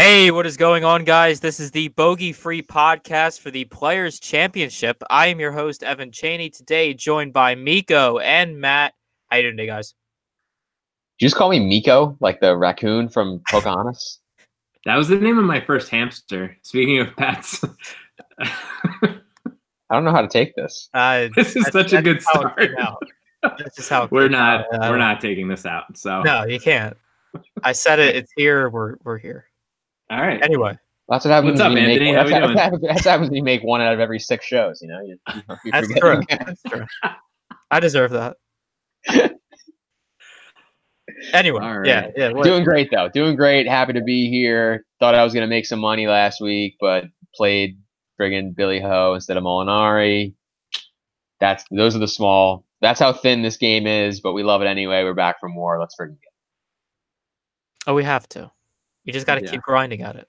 Hey, what is going on, guys? This is the bogey-free podcast for the Players' Championship. I am your host, Evan Chaney, today joined by Miko and Matt. How you doing today, guys? Did you just call me Miko, like the raccoon from Pocahontas? That was the name of my first hamster. Speaking of pets. I don't know how to take this. This is such a good start. That's just how we're not taking this out. So no, you can't. I said it. It's here. We're here. All right. Anyway, that's what happens. What's up, Anthony? How we doing? That's what happens when you make one out of every 6 shows. You know, you that's true. That's true. I deserve that. Anyway, right. yeah. Doing great though. Doing great. Happy to be here. Thought I was gonna make some money last week, but played friggin' Billy Ho instead of Molinari. Those are the small. That's how thin this game is, but we love it anyway. We're back for more. Let's friggin' go. Oh, we have to. You just got to keep grinding at it.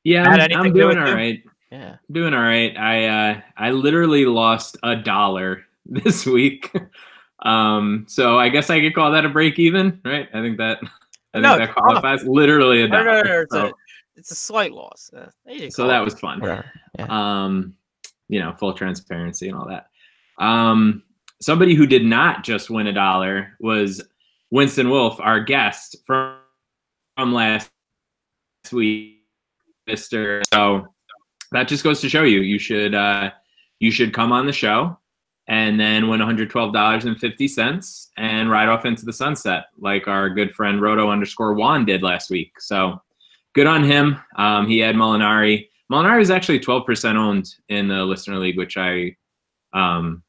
Yeah, I'm doing all right. Yeah, doing all right. I literally lost $1 this week. So I guess I could call that a break even, right? I think that qualifies. Literally $1. No, it's a slight loss. So that was fun. Yeah. Full transparency and all that. Somebody who did not just win $1 was Winston Wolf, our guest from last week, Mr. So that just goes to show you should come on the show and then win $112.50 and ride off into the sunset like our good friend Roto_Juan did last week. So good on him. He had Molinari. Molinari is actually 12% owned in the listener league, which I don't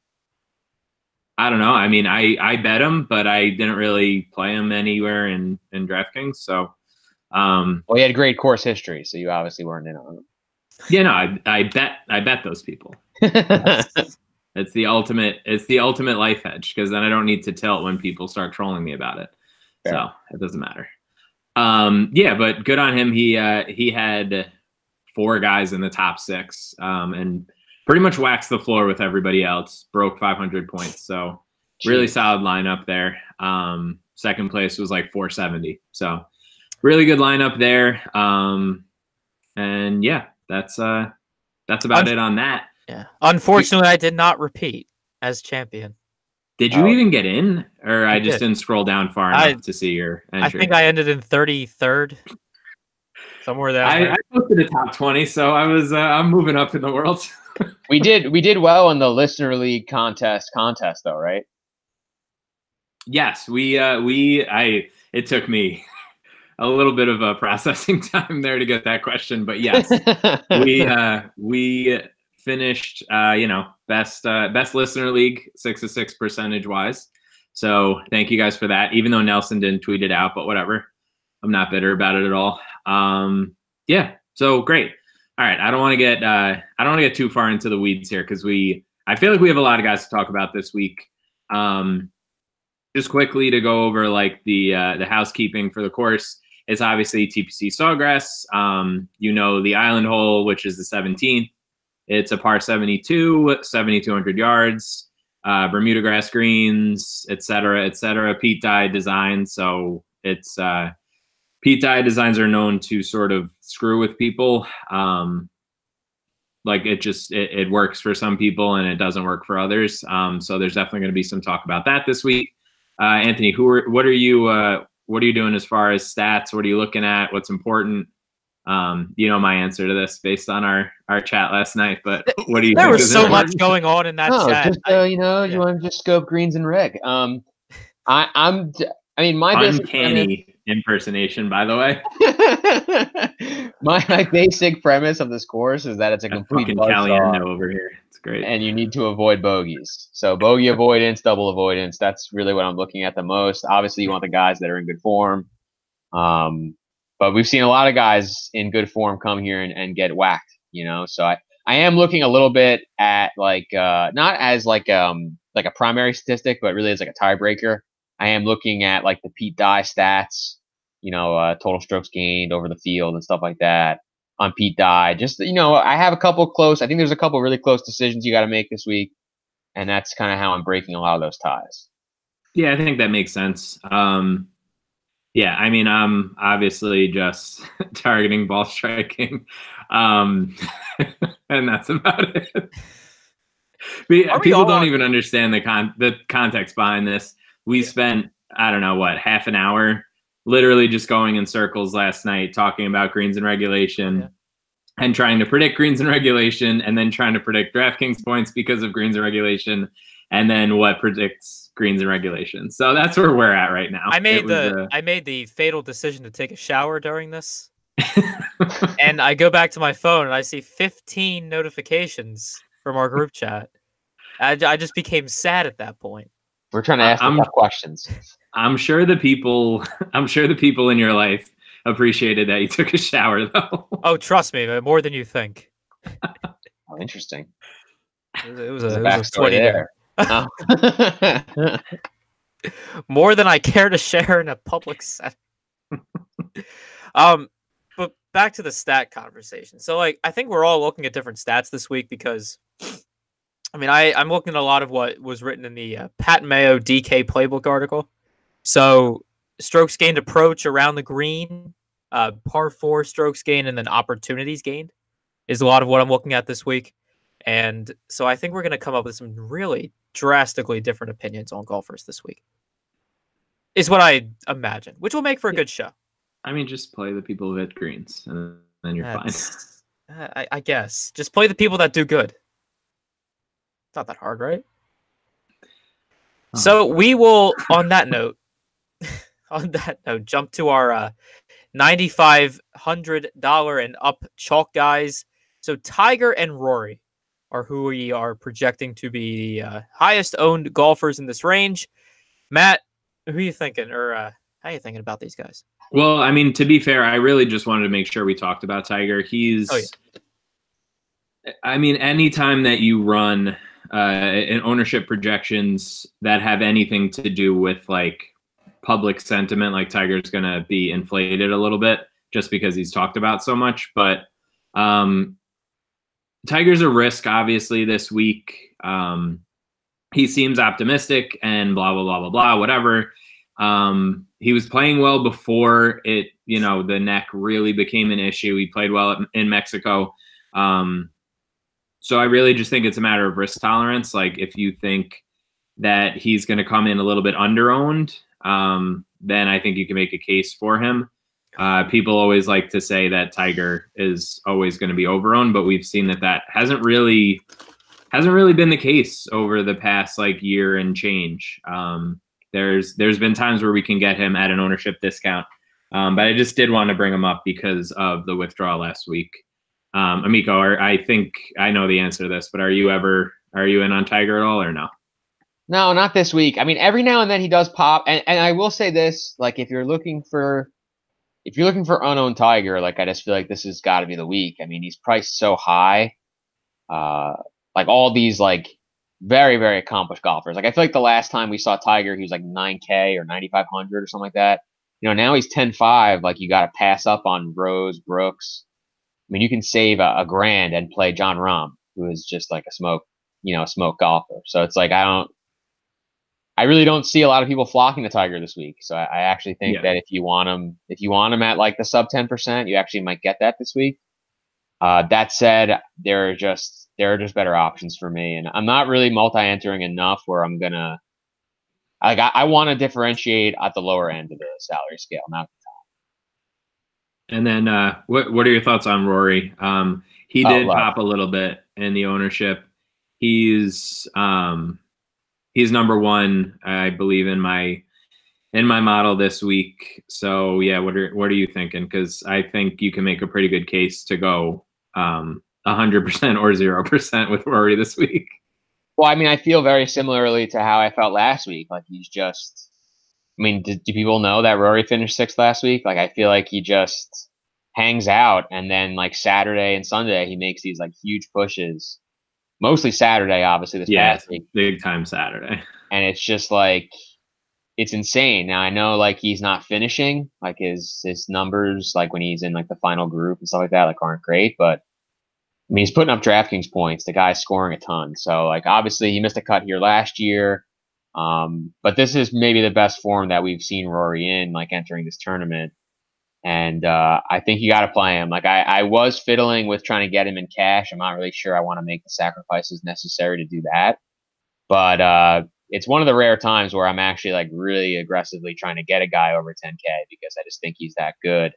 know. I mean, I bet him, but I didn't really play him anywhere in DraftKings. So, well, he had great course history, so you obviously weren't in on him. Yeah, no, I bet those people. It's the ultimate life hedge, because then I don't need to tilt when people start trolling me about it. Fair. So it doesn't matter. Yeah, but good on him. He had 4 guys in the top 6, and pretty much waxed the floor with everybody else. Broke 500 points, so really solid lineup there. Second place was like 470, so really good lineup there. And yeah, that's about it on that. Yeah. Unfortunately, I did not repeat as champion. Did you even get in, or I just didn't scroll down far enough to see your entry? I think I ended in 33rd. Somewhere there. I posted a top 20, so I'm moving up in the world. we did well in the listener league contest though, right? Yes, it took me a little bit of a processing time there to get that question, but yes, we finished best listener league 6 of 6 percentage wise. So thank you guys for that. Even though Nelson didn't tweet it out, but whatever, I'm not bitter about it at all. Yeah, so great. All right, I don't want to get too far into the weeds here, because I feel like we have a lot of guys to talk about this week. Just quickly to go over like the housekeeping for the course. It's obviously TPC Sawgrass. The Island Hole, which is the 17th. It's a par 72, 7,200 yards, Bermuda grass greens, etc., Pete Dye design. So it's Pete Dye designs are known to sort of screw with people. Like it works for some people and it doesn't work for others. So there's definitely going to be some talk about that this week. Anthony, what are you doing as far as stats? What are you looking at? What's important? You know my answer to this based on our chat last night, but what do you think? There was so much going on in that chat. Just, you want to just scope greens and reg. My uncanny impersonation, by the way. my basic premise of this course is that it's a complete Caliendo over here. It's great, and you need to avoid bogeys. So bogey avoidance, double avoidance. That's really what I'm looking at the most. Obviously, you want the guys that are in good form. But we've seen a lot of guys in good form come here and get whacked, So I am looking a little bit at not as like a primary statistic, but really as like a tiebreaker. I am looking at like the Pete Dye stats, total strokes gained over the field and stuff like that on Pete Dye. Just, I have a couple close. I think there's a couple really close decisions you got to make this week. And that's kind of how I'm breaking a lot of those ties. Yeah, I think that makes sense. Yeah, I mean, I'm obviously just targeting ball striking, um, and that's about it. People don't even understand the context behind this. We spent, I don't know what, half an hour literally just going in circles last night talking about greens and regulation and trying to predict greens and regulation, and then trying to predict DraftKings points because of greens and regulation, and then what predicts greens and regulation. So that's where we're at right now. I made the fatal decision to take a shower during this. And I go back to my phone and I see 15 notifications from our group chat. I just became sad at that point. We're trying to ask tough questions. I'm sure the people in your life appreciated that you took a shower, though. Oh, trust me, more than you think. Oh, interesting. It was a sweaty there. Oh. More than I care to share in a public setting. But back to the stat conversation. So, like, I think we're all looking at different stats this week because, I mean, I'm looking at a lot of what was written in the Pat Mayo DK playbook article. So, strokes gained approach around the green, par 4 strokes gained, and then opportunities gained is a lot of what I'm looking at this week. And so I think we're going to come up with some really drastically different opinions on golfers this week. Is what I imagine, which will make for a good show. I mean, just play the people who hit greens, and then you're fine. I guess. Just play the people that do good. It's not that hard, right? Oh. So we will, on that note, jump to our $9,500 and up chalk guys. So Tiger and Rory are who we are projecting to be highest owned golfers in this range. Matt, who are you thinking, or how are you thinking about these guys? Well, I mean, to be fair, I really just wanted to make sure we talked about Tiger. I mean, anytime that you run in ownership projections that have anything to do with like public sentiment, like Tiger's going to be inflated a little bit just because he's talked about so much. But Tiger's a risk, obviously, this week. He seems optimistic and blah, blah, blah, blah, blah, whatever. He was playing well before the neck really became an issue. He played well in Mexico. So I really just think it's a matter of risk tolerance. Like, if you think that he's going to come in a little bit under-owned, then I think you can make a case for him. People always like to say that Tiger is always going to be over-owned, but we've seen that hasn't really been the case over the past like year and change. There's been times where we can get him at an ownership discount, but I just did want to bring him up because of the withdrawal last week. Amico, I think I know the answer to this, but are you in on Tiger at all or no? No, not this week. I mean, every now and then he does pop, and I will say this: like, if you're looking for unowned Tiger, like, I just feel like this has got to be the week. I mean, he's priced so high. Like all these like very, very accomplished golfers. Like, I feel like the last time we saw Tiger, he was like 9K or 9,500 or something like that. Now he's 10.5. Like, you got to pass up on Rose, Brooks. I mean, you can save a grand and play Jon Rahm, who is just like a smoke golfer. So it's like, I really don't see a lot of people flocking to Tiger this week. So I actually think that if you want him at like the sub 10%, you actually might get that this week. That said, there are just better options for me, and I'm not really multi-entering enough where I'm gonna like I want to differentiate at the lower end of the salary scale, not at the top. And then what are your thoughts on Rory? He did pop a little bit in the ownership. He's number one, I believe, in my model this week. So yeah, what are you thinking? Because I think you can make a pretty good case to go 100% or 0% with Rory this week. Well, I mean, I feel very similarly to how I felt last week. Like, he's just, I mean, do people know that Rory finished 6th last week? Like, I feel like he just hangs out, and then like Saturday and Sunday he makes these like huge pushes. Mostly Saturday, obviously, this past week. Big time Saturday. And it's just like, it's insane. Now, I know like he's not finishing, like his numbers, like when he's in like the final group and stuff like that, like aren't great, but I mean, he's putting up DraftKings points. The guy's scoring a ton. So like, obviously he missed a cut here last year. But this is maybe the best form that we've seen Rory in, like entering this tournament. And I think you got to play him. Like I was fiddling with trying to get him in cash. I'm not really sure I want to make the sacrifices necessary to do that. But it's one of the rare times where I'm actually like really aggressively trying to get a guy over 10K because I just think he's that good.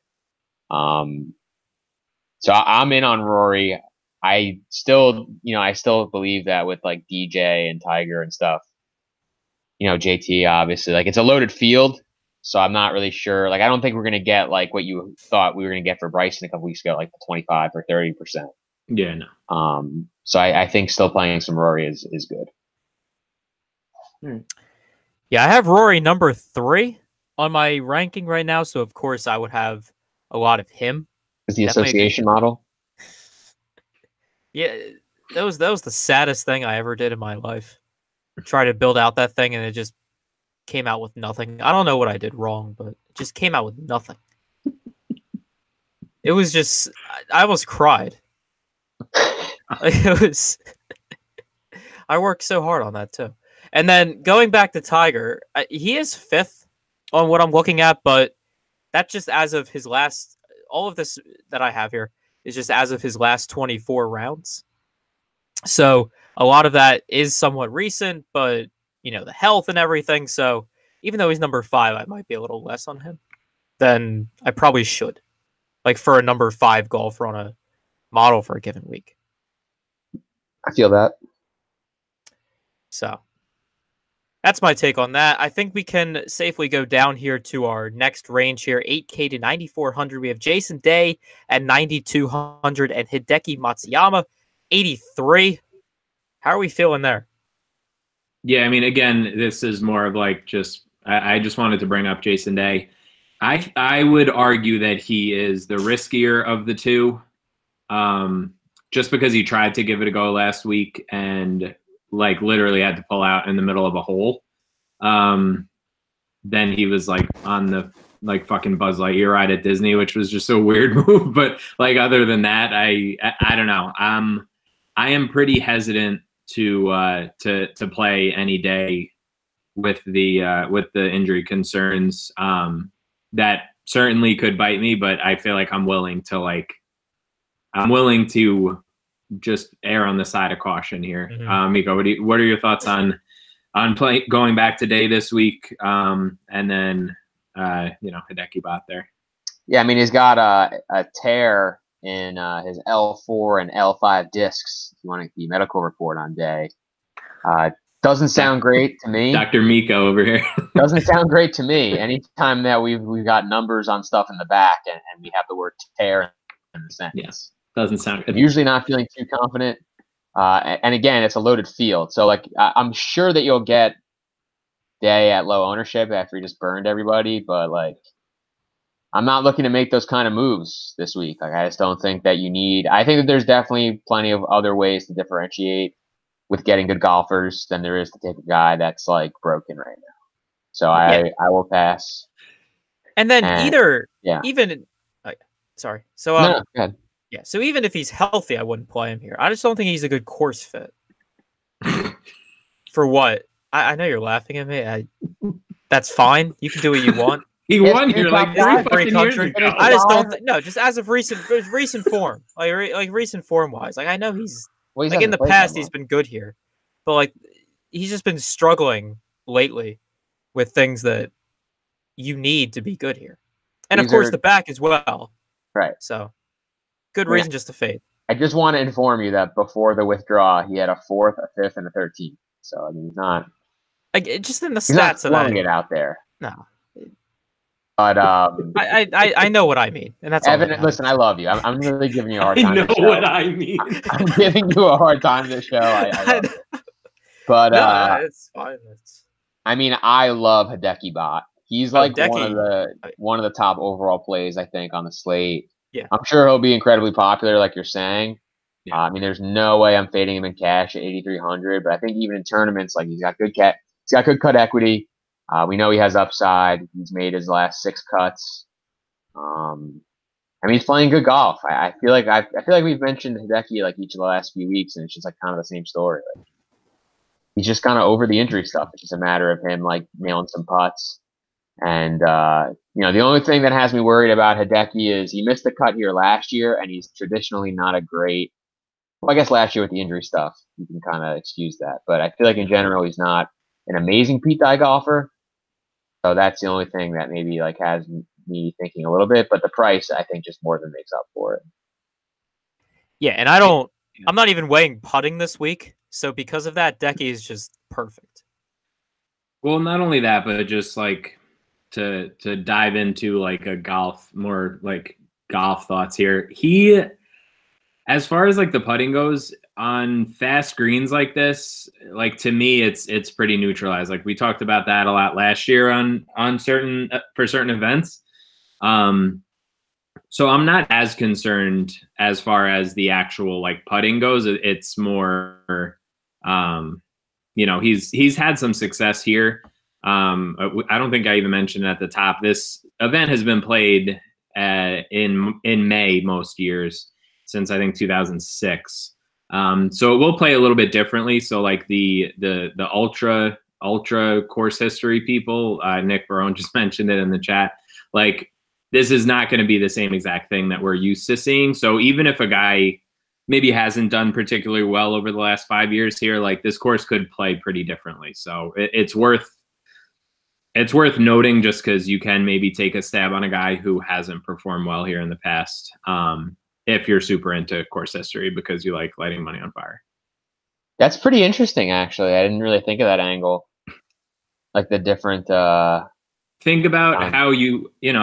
So I'm in on Rory. I still believe that with like DJ and Tiger and stuff, JT obviously, like it's a loaded field. So I'm not really sure. Like I don't think we're gonna get like what you thought we were gonna get for Bryson a couple weeks ago, like the 25 or 30%. Yeah, no. So I think still playing some Rory is good. Yeah, I have Rory number 3 on my ranking right now, so of course I would have a lot of him. Is the association model? Yeah, that was the saddest thing I ever did in my life. Try to build out that thing and it just came out with nothing. I don't know what I did wrong, but it just came out with nothing. It was just I almost cried. It was I worked so hard on that too. And then going back to Tiger, he is 5th on what I'm looking at, but that's just as of his last. All of this that I have here is just as of his last 24 rounds. So a lot of that is somewhat recent, but the health and everything. So even though he's number 5, I might be a little less on him than I probably should. Like for a number 5 golfer on a model for a given week. I feel that. So that's my take on that. I think we can safely go down here to our next range here, 8K to 9,400. We have Jason Day at 9,200 and Hideki Matsuyama, 83. How are we feeling there? Yeah, I mean, again, this is more of like I just wanted to bring up Jason Day. I would argue that he is the riskier of the two, just because he tried to give it a go last week and like literally had to pull out in the middle of a hole. Then he was like on the like fucking Buzz Lightyear ride at Disney, which was just a weird move. But like other than that, I don't know. I am pretty hesitant to play any day with the injury concerns. That certainly could bite me, but I feel like I'm willing to just err on the side of caution here. Mm-hmm. Miko, what are your thoughts on going back to Day this week, and then Hideki bot there? Yeah, I mean he's got a tear in his L4 and L5 discs. If you want the medical report on Day, doesn't sound great to me. Dr. Miko over here. Doesn't sound great to me. Anytime that we've got numbers on stuff in the back and we have the word tear in the sentence. Yes, doesn't sound good. Usually not feeling too confident. And again, it's a loaded field. So like I'm sure that you'll get Day at low ownership after he just burned everybody, but like I'm not looking to make those kind of moves this week. Like I just don't think that you need. I think that there's definitely plenty of other ways to differentiate with getting good golfers than there is to take a guy that's like broken right now. So I will pass. And then sorry. So no, go ahead. Yeah, so even if he's healthy, I wouldn't play him here. I just don't think he's a good course fit. For what? I know you're laughing at me. That's fine. You can do what you want. He won here like 3 fucking years ago. I just don't think. No, just as of recent form, like recent form wise. Like I know he's like in the past he's been good here, but like he's just been struggling lately with things that you need to be good here, and of course the back as well. Right. So good reason just to fade. I just want to inform you that before the withdrawal, he had a 4th, a 5th, and a 13th. So I mean, he's not like just in the he's stats not throwing it out there. No. But I know what I mean, and that's Evan. Listen, I love you. I'm really giving you a hard time. I know what I mean. I'm giving you a hard time this show. I but no, it's fine. I mean, I love Hideki Bot. He's like one of the top overall plays I think on the slate. Yeah, I'm sure he'll be incredibly popular, like you're saying. Yeah. I mean, there's no way I'm fading him in cash at 8,300. But I think even in tournaments, like he's got good cut equity. We know he has upside. He's made his last 6 cuts. I mean, he's playing good golf. I feel like we've mentioned Hideki like each of the last few weeks, and it's just like kind of the same story. he's just kind of over the injury stuff. It's just a matter of him like nailing some putts. And the only thing that has me worried about Hideki is he missed the cut here last year, and he's traditionally not a great. Well, I guess last year with the injury stuff, you can kind of excuse that. But I feel like in general, he's not an amazing Pete Dye golfer. So that's the only thing that maybe like has me thinking a little bit. But the price, I think, just more than makes up for it. Yeah, and I'm not even weighing putting this week. So because of that, Decky is just perfect. Well, not only that, but just like to dive into like more golf thoughts here. He, as far as like the putting goes on fast greens like this, like to me, it's pretty neutralized. Like we talked about that a lot last year on certain for certain events. So I'm not as concerned as far as the actual like putting goes. It's more, he's had some success here. I don't think I even mentioned at the top. This event has been played in May most years since I think 2006. So it will play a little bit differently. So like the ultra course history people, Nick Barone just mentioned it in the chat. Like this is not going to be the same exact thing that we're used to seeing. So even if a guy maybe hasn't done particularly well over the last 5 years here, like this course could play pretty differently. So it's worth noting just because you can maybe take a stab on a guy who hasn't performed well here in the past. If you're super into course history because you like lighting money on fire. That's pretty interesting, actually. I didn't really think of that angle. Like the different think about how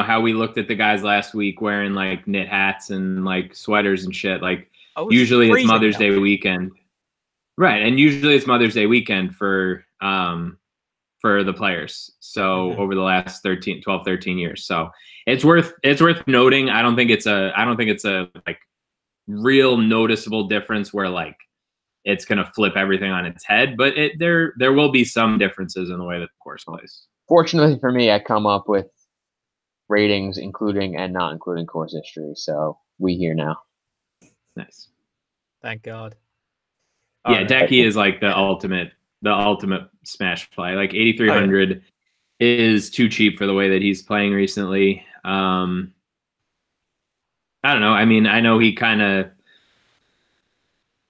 how we looked at the guys last week wearing like knit hats and like sweaters and shit. Like usually it's Mother's Day weekend. Right. And usually it's Mother's Day weekend for the players. So over the last 12, 13 years. So it's worth noting. I don't think it's a like real noticeable difference where like it's going to flip everything on its head, but there will be some differences in the way that the course plays. Fortunately for me, I come up with ratings including and not including course history. So we here now. Nice. Thank God. Yeah, Decky is like the ultimate smash play. Like 8,300 is too cheap for the way that he's playing recently. I don't know. I mean, I know he kind of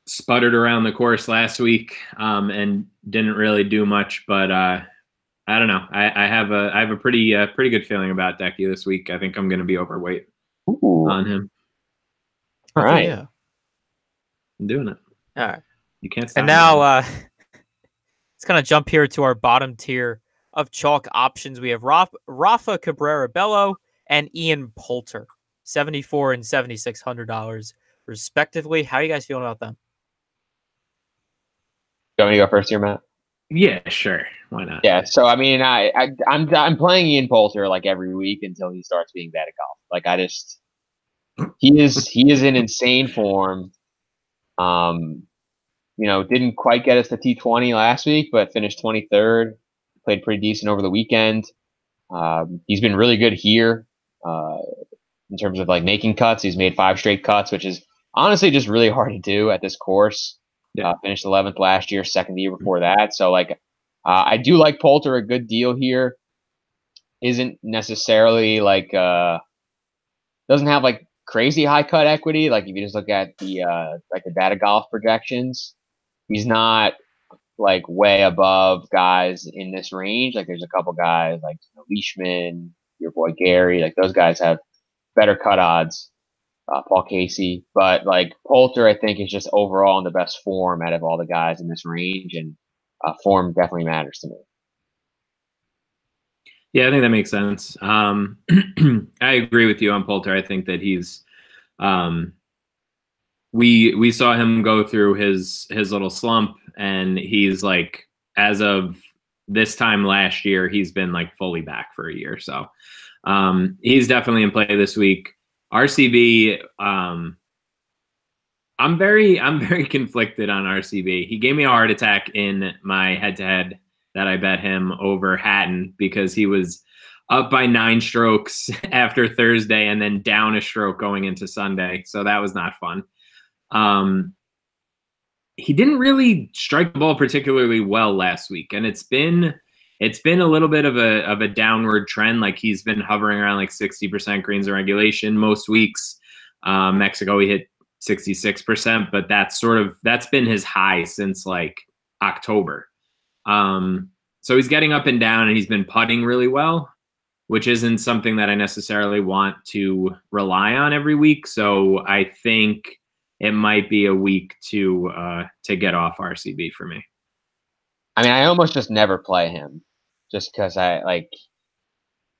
sputtered around the course last week and didn't really do much, but I don't know. I have a pretty good feeling about Decky this week. I think I'm going to be overweight on him. All right. Yeah. I'm doing it. All right. You can't stop. And now let's kind of jump here to our bottom tier of chalk options. We have Rafa Cabrera Bello and Ian Poulter, $7,400 and $7,600 respectively. How are you guys feeling about them? You want me to go first here, Matt? Yeah, sure. Why not? Yeah. So I mean, I'm playing Ian Poulter like every week until he starts being bad at golf. Like he is in insane form. Didn't quite get us to T20 last week, but finished 23rd. Played pretty decent over the weekend. He's been really good here in terms of like making cuts. He's made 5 straight cuts, which is honestly just really hard to do at this course. Yeah. Finished 11th last year, 2nd the year before that. So like, I do like Poulter a good deal here. Isn't necessarily like doesn't have like crazy high cut equity. Like if you just look at the data golf projections, he's not like way above guys in this range. Like there's a couple guys like Leishman, your boy Gary, like those guys have better cut odds. Paul Casey, but like Poulter, I think is just overall in the best form out of all the guys in this range, and form definitely matters to me. Yeah, I think that makes sense. I agree with you on Poulter. I think that he's we saw him go through his little slump, and he's like, as of this time last year, he's been like fully back for a year. So he's definitely in play this week. RCB, I'm very conflicted on RCB. He gave me a heart attack in my head-to-head that I bet him over Hatton because he was up by 9 strokes after Thursday and then down a stroke going into Sunday. So that was not fun. he didn't really strike the ball particularly well last week, and it's been a little bit of a downward trend. Like he's been hovering around like 60% greens in regulation most weeks. Mexico he hit 66%, but that's been his high since like October. So he's getting up and down, and he's been putting really well, which isn't something that I necessarily want to rely on every week. So I think it might be a week to get off RCB for me. I mean, I almost just never play him, just because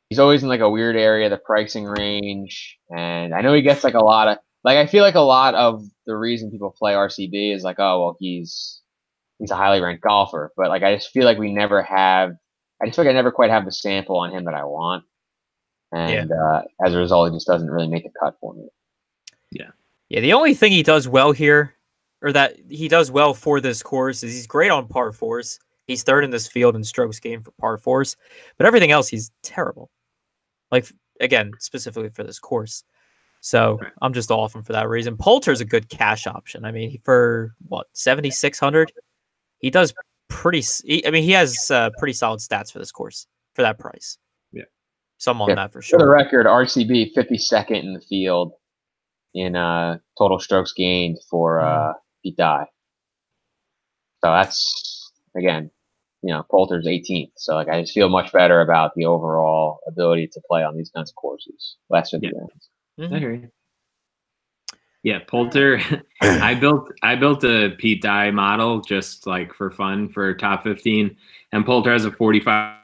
he's always in like a weird area of the pricing range, and I know he gets like a lot of I feel like a lot of the reason people play RCB is like, oh well, he's a highly ranked golfer, but like I just feel like I never quite have the sample on him that I want, and as a result, he just doesn't really make the cut for me. Yeah, the only thing he does well here, or that he does well for this course, is he's great on par fours. He's third in this field in strokes gained for par fours, but everything else he's terrible. Like, again, specifically for this course. So I'm just off him for that reason. Poulter's a good cash option. I mean, for what, 7,600? He does he has pretty solid stats for this course for that price. Yeah. So I'm on that for sure. For the record, RCB 52nd in the field in total strokes gained for Pete Dye. So that's, again, Poulter's 18th. So like I just feel much better about the overall ability to play on these kinds of courses. Last 50 rounds. Mm-hmm. I hear you. Yeah, Poulter. I built a Pete Dye model just like for fun for top 15, and Poulter has a 45%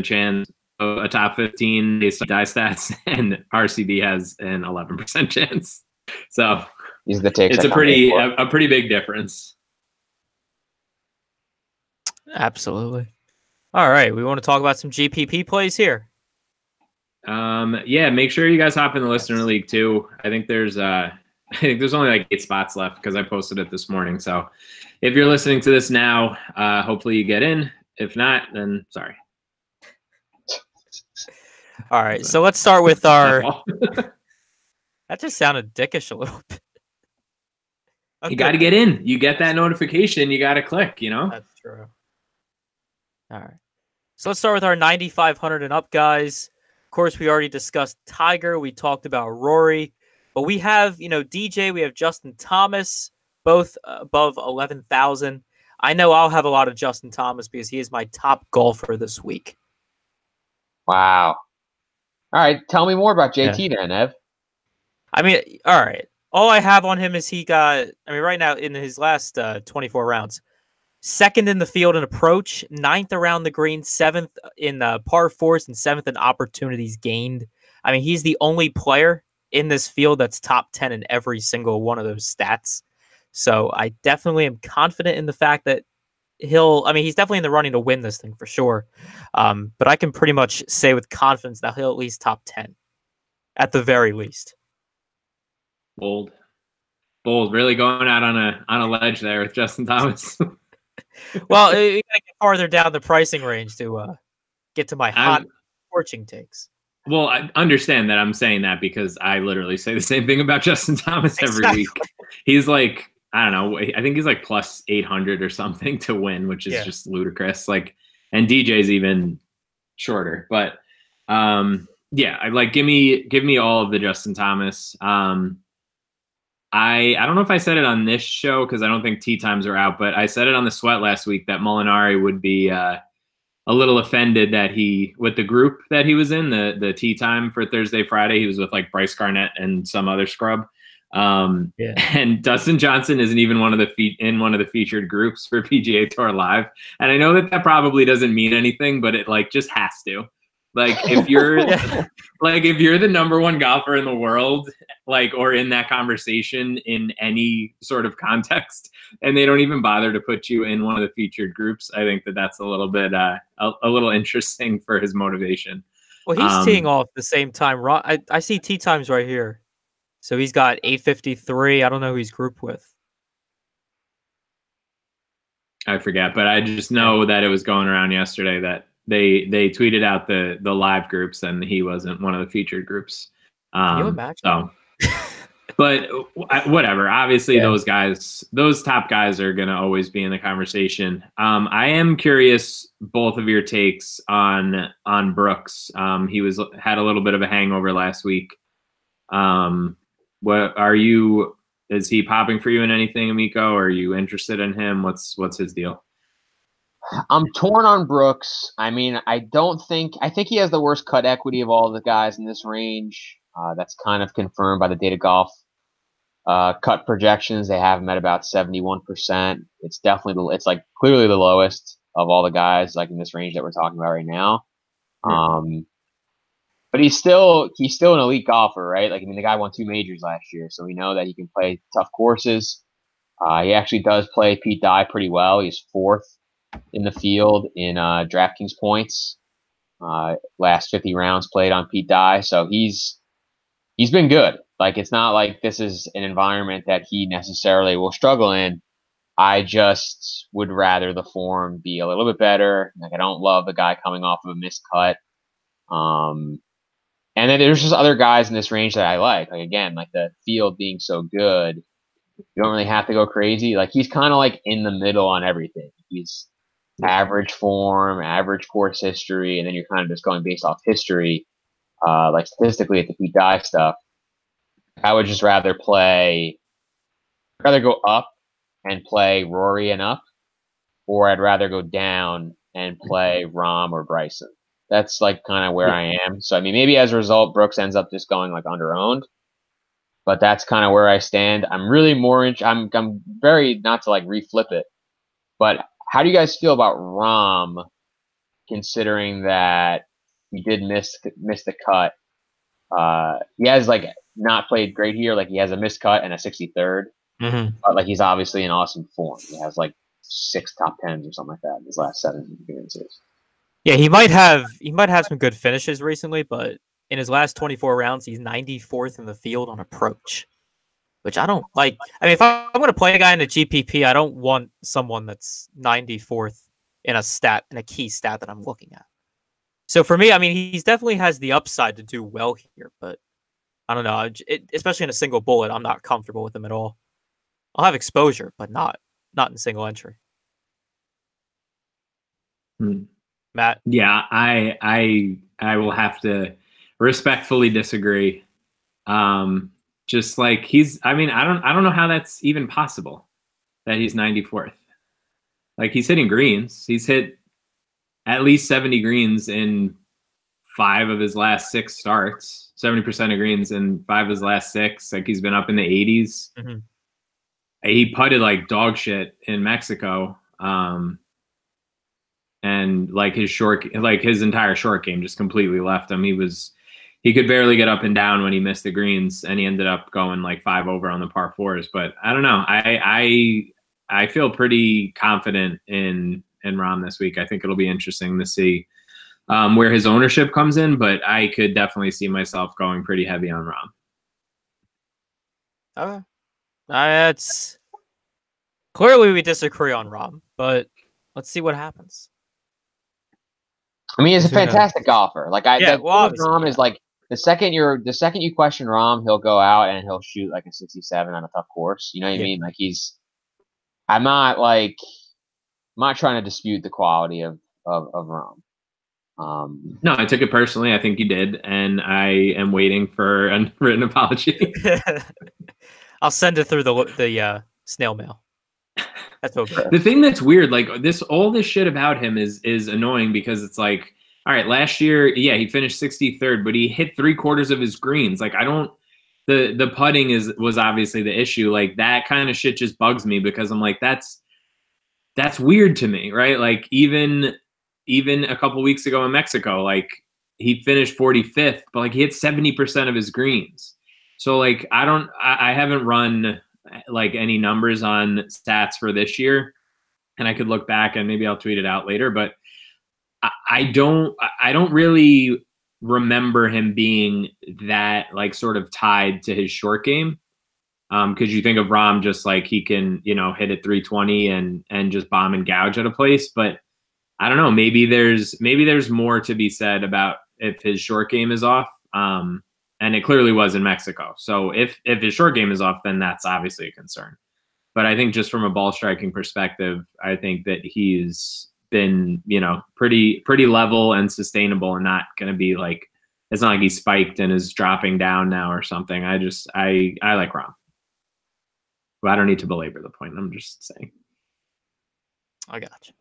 chance of a top 15 based on Dye stats, and RCB has an 11% chance. So it's a pretty big difference. Absolutely. All right, we want to talk about some GPP plays here. Yeah, make sure you guys hop in the listener league too. I think there's only like 8 spots left because I posted it this morning. So if you're listening to this now, hopefully you get in. If not, then sorry. All right, so let's start with our. That just sounded dickish a little bit. You got to get in. You get that notification. You got to click. That's true. All right, so let's start with our 9,500 and up guys. Of course, we already discussed Tiger. We talked about Rory, but we have DJ. We have Justin Thomas, both above 11,000. I know I'll have a lot of Justin Thomas because he is my top golfer this week. Wow. All right, tell me more about JT then, Ev. I mean, all right. All I have on him is right now in his last 24 rounds, 2nd in the field in approach, 9th around the green, 7th in par fours, and 7th in opportunities gained. I mean, he's the only player in this field that's top 10 in every single one of those stats. So I definitely am confident in the fact that he's definitely in the running to win this thing for sure. But I can pretty much say with confidence that he'll at least top 10 at the very least. Bold, really going out on a ledge there with Justin Thomas. Well, you gotta get farther down the pricing range to get to my hot scorching takes. Well, I understand that I'm saying that because I literally say the same thing about Justin Thomas every week. He's like, I don't know, I think he's like plus 800 or something to win, which is just ludicrous. Like, and DJ's even shorter, but I like give me all of the Justin Thomas. I don't know if I said it on this show because I don't think tee times are out, but I said it on the Sweat last week that Molinari would be a little offended that with the group that he was in, the tee time for Thursday, Friday, he was with like Bryce Garnett and some other scrub. And Dustin Johnson isn't even one of the featured groups for PGA Tour Live. And I know that probably doesn't mean anything, but it like just has to. Like if you're if you're the number one golfer in the world, like, or in that conversation in any sort of context, and they don't even bother to put you in one of the featured groups, I think that's a little bit a little interesting for his motivation. Well, he's teeing off the same time. I see tee times right here. So he's got 8:53. I don't know who he's grouped with. I forget, but I just know that it was going around yesterday that they tweeted out the live groups and he wasn't one of the featured groups. Can you imagine? So But whatever. Obviously, those top guys are going to always be in the conversation. I am curious both of your takes on Brooks. He had a little bit of a hangover last week. What are you? Is he popping for you in anything, Amico? Are you interested in him? What's his deal? I'm torn on Brooks. I mean, I think he has the worst cut equity of all the guys in this range. That's kind of confirmed by the Data Golf cut projections. They have him at about 71%. It's definitely it's like clearly the lowest of all the guys like in this range that we're talking about right now. But he's still an elite golfer, right? Like, I mean, the guy won 2 majors last year, so we know that he can play tough courses. He actually does play Pete Dye pretty well. He's 4th in the field in DraftKings points. Last 50 rounds played on Pete Dye, so he's been good. Like, it's not like this is an environment that he necessarily will struggle in. I just would rather the form be a little bit better. Like, I don't love the guy coming off of a miscut. And then there's just other guys in this range that I like. Like, again, like the field being so good, you don't really have to go crazy. Like, he's kind of like in the middle on everything. He's average form, average course history, and then you're kind of just going based off history, like statistically at the Pete Dye stuff. I would just rather go up and play Rory and up, or I'd rather go down and play Rahm or Bryson. That's like kind of where I am. So, I mean, maybe as a result, Brooks ends up just going like under-owned, but that's kind of where I stand. I'm really more I'm very, not to like reflip it, but how do you guys feel about Rahm, considering that he did miss the cut? He has like not played great here. Like, he has a missed cut and a 63rd, but like he's obviously in awesome form. He has like 6 top 10s or something like that in his last 7 appearances. Yeah, he might have some good finishes recently, but in his last 24 rounds, he's 94th in the field on approach, which I don't like. I mean, if I'm going to play a guy in a GPP, I don't want someone that's 94th in a key stat that I'm looking at. So for me, I mean, he definitely has the upside to do well here, but I don't know. Especially in a single bullet, I'm not comfortable with him at all. I'll have exposure, but not in single entry. Matt? Yeah, I will have to respectfully disagree. Just like I don't know how that's even possible that he's 94th. Like, he's hitting greens. He's hit at least 70 greens in 5 of his last 6 starts. 70% of greens in 5 of his last 6. Like, he's been up in the 80s. He putted like dog shit in Mexico. And like his entire short game just completely left him. He could barely get up and down when he missed the greens, and he ended up going like 5 over on the par 4s. But I don't know. I feel pretty confident in Rahm this week. I think it'll be interesting to see where his ownership comes in, but I could definitely see myself going pretty heavy on Rahm. Okay. That's clearly we disagree on Rahm, but let's see what happens. I mean, he's a fantastic golfer. Like, Rahm is like the second you question Rahm, he'll go out and he'll shoot like a 67 on a tough course. You know what I mean? Like, I'm not trying to dispute the quality of Rahm. No, I took it personally. I think you did, and I am waiting for a written apology. I'll send it through the snail mail. That's okay. The thing that's weird, like all this shit about him is annoying, because it's like, all right, last year, yeah, he finished 63rd, but he hit 3/4 of his greens. Like, the putting was obviously the issue. Like, that kind of shit just bugs me, because I'm like, that's weird to me, right? Like, even a couple weeks ago in Mexico, like, he finished 45th, but like he hit 70% of his greens. So like, I haven't run like any numbers on stats for this year, and I could look back and maybe I'll tweet it out later, but I don't really remember him being that like sort of tied to his short game. Because you think of Rahm just like he can, hit at 320 and just bomb and gouge at a place, but I don't know. Maybe there's more to be said about if his short game is off. And And it clearly was in Mexico. So if his short game is off, then that's obviously a concern. But I think just from a ball striking perspective, I think that he's been, pretty level and sustainable, and not going to be like, it's not like he spiked and is dropping down now or something. I like Rahm. But I don't need to belabor the point. I'm just saying. I got you.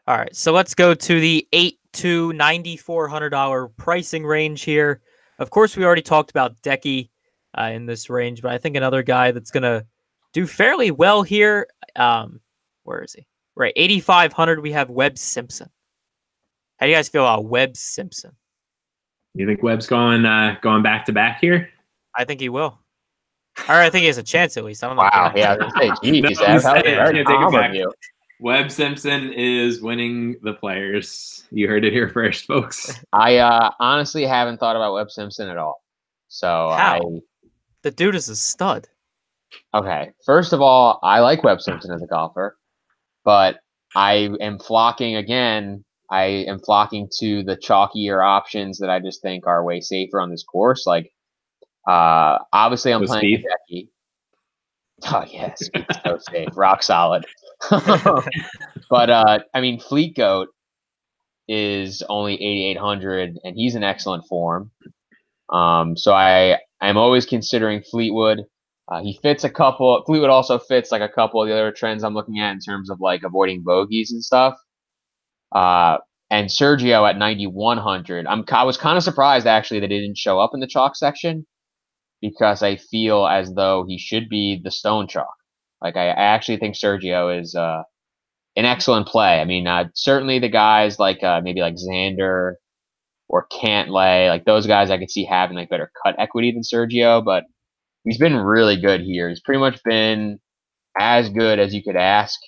All right, so let's go to the $8,000 to $9,400 pricing range here. Of course, we already talked about Decky in this range, but I think another guy that's going to do fairly well here. Where is he? Right, 8,500. We have Webb Simpson. How do you guys feel about Webb Simpson? You think Webb's going back to back here? I think he will. Or I think he has a chance at least. I don't know. Wow, yeah, I was gonna say, geez, that was very calm of you. Webb Simpson is winning the Players. You heard it here first, folks. I honestly haven't thought about Webb Simpson at all. So The dude is a stud. Okay, first of all, I like Webb Simpson as a golfer, but I am flocking again. I am flocking to the chalkier options that I just think are way safer on this course. Like, obviously, I'm playing Decky. Oh yes, Speed's so safe, rock solid. But I mean, Fleet Goat is only 8,800, and he's in excellent form. So I'm always considering Fleetwood. He fits a couple. Fleetwood also fits like a couple of the other trends I'm looking at in terms of like avoiding bogeys and stuff. And Sergio at 9,100. I was kind of surprised actually that he didn't show up in the chalk section, because I feel as though he should be the stone chalk. Like I actually think Sergio is an excellent play. I mean, certainly the guys like maybe like Xander or Cantlay, like those guys I could see having like better cut equity than Sergio, but he's been really good here. He's pretty much been as good as you could ask.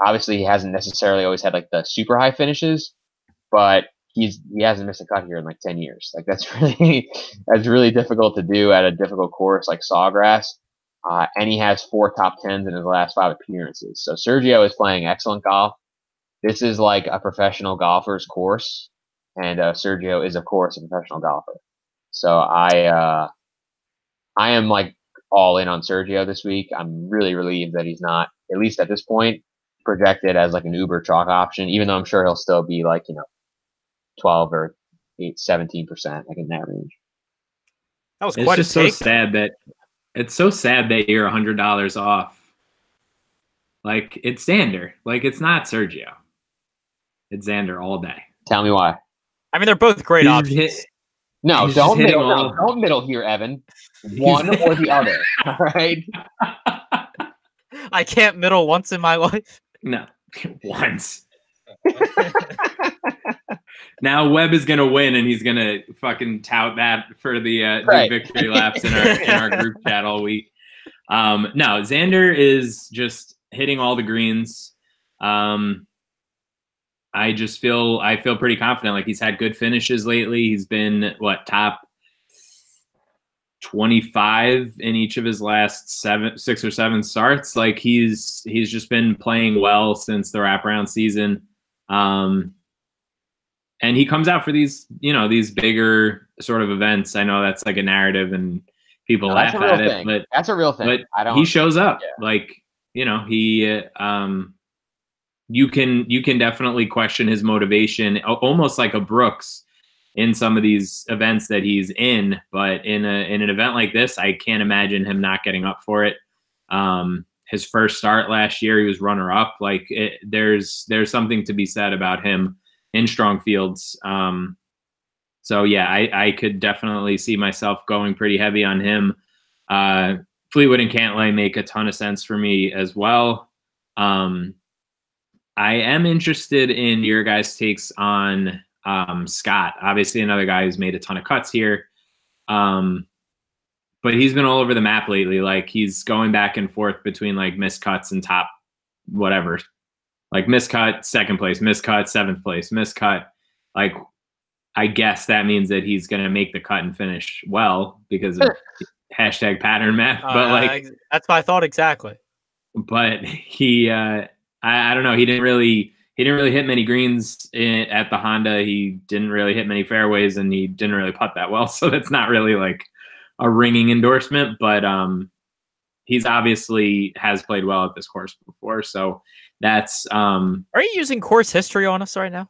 Obviously he hasn't necessarily always had like the super high finishes, but he hasn't missed a cut here in like 10 years. Like that's really difficult to do at a difficult course like Sawgrass. And he has 4 top 10s in his last 5 appearances. So Sergio is playing excellent golf. This is like a professional golfer's course, and Sergio is of course a professional golfer. So I am like all in on Sergio this week. I'm really relieved that he's not, at least at this point, projected as like an uber chalk option, even though I'm sure he'll still be like, 12 or 17%, like in that range. That was quite a take. It's so sad that you're $100 off. Like, it's Xander. Like, it's not Sergio. It's Xander all day. Tell me why. I mean, they're both great options. Don't middle here, Evan. One or the other. All right. I can't middle once in my life. No, once. Now Webb is gonna win, and he's gonna fucking tout that for the victory laps in our group chat all week. No, Xander is just hitting all the greens. I feel pretty confident. Like, he's had good finishes lately. He's been top 25 in each of his last 6 or 7 starts. Like, he's just been playing well since the wraparound season. And he comes out for these bigger sort of events. I know that's like a narrative and people laugh at it, but that's a real thing. But he shows up. Yeah. Like, you can definitely question his motivation, almost like a Brooks in some of these events that he's in. But in an event like this, I can't imagine him not getting up for it. His first start last year, he was runner up. Like, there's something to be said about him in strong fields. So yeah, I could definitely see myself going pretty heavy on him. Fleetwood and Cantlay make a ton of sense for me as well. I am interested in your guys' takes on Scott. Obviously, another guy who's made a ton of cuts here. But he's been all over the map lately. Like, he's going back and forth between like missed cuts and top whatever. Like, miscut, 2nd place, miscut, 7th place, miscut. Like, I guess that means that he's going to make the cut and finish well because of hashtag pattern math. But that's what I thought exactly. But he, I don't know. He didn't he didn't really hit many greens at the Honda. He didn't really hit many fairways, and he didn't really putt that well. So that's not really like a ringing endorsement, but he's obviously has played well at this course before. So that's Are you using course history on us right now?